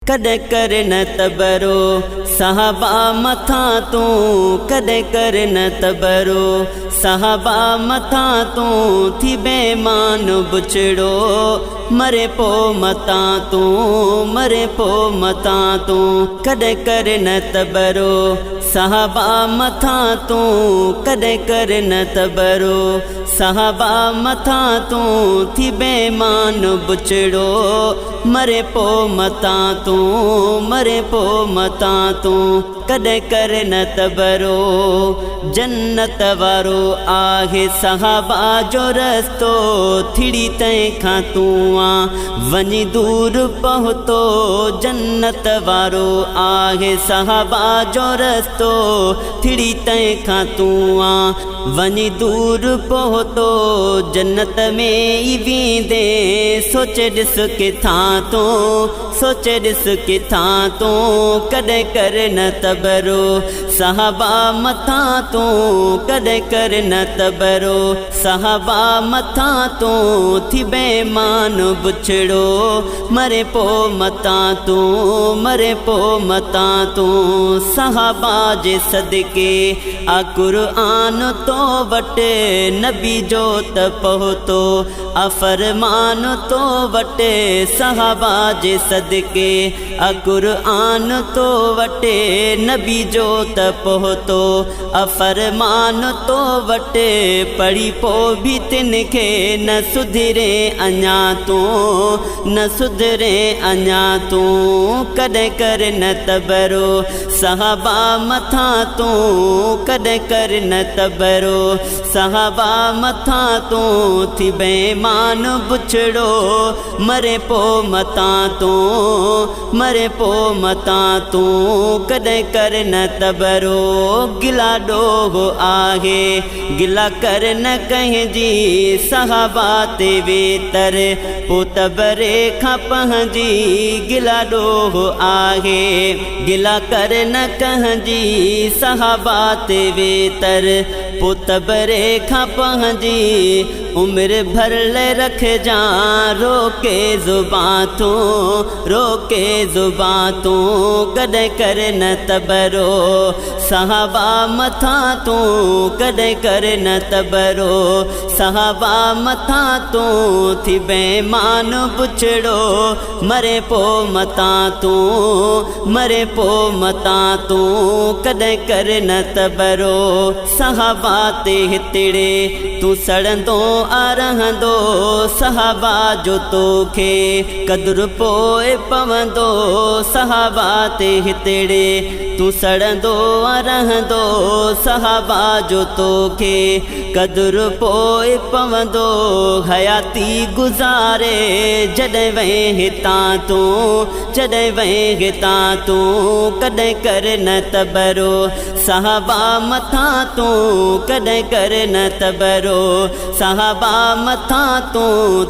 कदे कर न तबरो साहबा मथा तू, कदे कर न तबरो साहबा मथा तू, थी बेमान बुछड़ो मरे पो मता तू, मरे पो मता तू, कदे कर न तबरो साहबा मथा तू, कदे कर न तबरो साहबा मथा तू, थी बेमान बुछड़ो मरे पो मता तू, मरे पो मता तू, कदे कर न तबरो जन्नत वारो आहे साहबा जो रस्तो, थिड़ी तंहिंखां तू आ वञी दूर पहुतो, जन्नत वारो आहे साहबा जो रस्तो, थिड़ी तंहिंखां तू आ वञी दूर पहुतो, जन्नत में ई वेंदे सोच ॾिस किथां तो, सोच ॾिस किथां तो, कदे कर न तबरो साहबा मथा तू, कदे कर न तबरो साहबा मथा तू, थी बेमान बुछड़ो मरे पो मता तू, मरे पो मता तू, साहबा जे सदके आ कुरान तो वटे नबी जो त पहुतो, आ फरमान तो वटे साहबा जे सदके आ कुरान तो वटे नबी जो त पहुतो, आ फरमान तो वटे पढ़ी पो भी तिनखे न सुधरे अञा तू, न सुधरे अञा तू, कदे कर न तबरो साहबा मथा तू, कदे कर न तबरो साहबा मथा तू, थी बेमान बुछड़ो मरे पो मता तू, मरे पो मता तू, कदे कर न तबरो गिला डोहो आहे गिला कर न कंहिंजी साहबा ते वेतर, पो तबरे खां पंहिंजी गिला डोहो आहे, गिला कर न कंहिंजी साहबा ते वेतर, पो तबरे खां पंहिंजी उम्र भर ले रख जा रोके जुबां तू, रोके जुबां तू, कदे कर न तबरो साहबा मथा तू, कदे कर न तबरो साहबा मथा तू, थी बेमान बुछड़ो मरे पो मता तू, मरे पो मता तू, कदे कर न तबरो साहबा ते हितड़े तू सड़ंदो आ रहंदो, साहबा जो तोखे कदुर पोइ पवंदो, साहबा ते हितड़े तू सड़ंदो आ रहंदो, साहबा जो तोखे कदुर पोइ पवंदो, हयाती गुज़ारे जॾहिं वहीं हितां तू, जॾहिं वहीं हितां तू, कदे कर न तबरो साहबा मथा तू, कदे कर न तबरो साहबा मथा तू,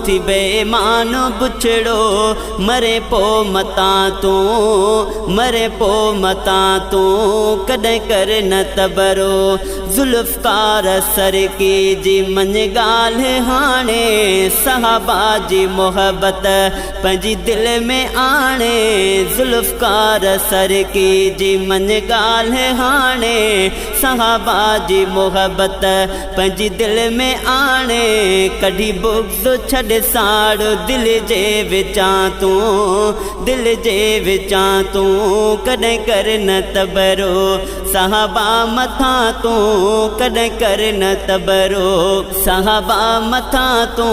थी बेमान बुछड़ो मरे पो मता तू, मरे पो मता तू, कदे कर न तबरो जुल्फ़कार सरके जी मन ॻाल्हि हाणे, साहबा जी मोहब्बत पंहिंजी दिल में आणे, जुल्फ़कार सरके जी मन ॻाल्हि हाणे, साहबा जी मोहब्बत पंहिंजी दिल में आणे, कढी बुग़्ज़ छॾ साड़ दिल जे विचां तू, दिल जे विचां तू, कदे कर न तबरो साहबा मथा तू, कदे कर न तबरो साहबा मथा तू,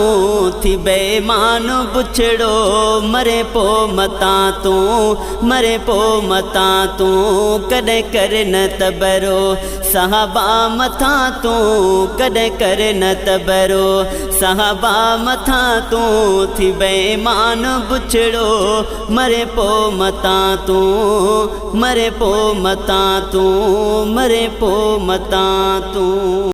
थी बेमान बुछड़ो मरे पो मता तू, मरे पो मता तू, कदे कर न तबरो साहबा मथा तू, कदे कर न तबरो साहबा मथा तू, थी बेमान बुछड़ो मरे पो मता तू, मरे पो मता तू, मरे पो मता तू।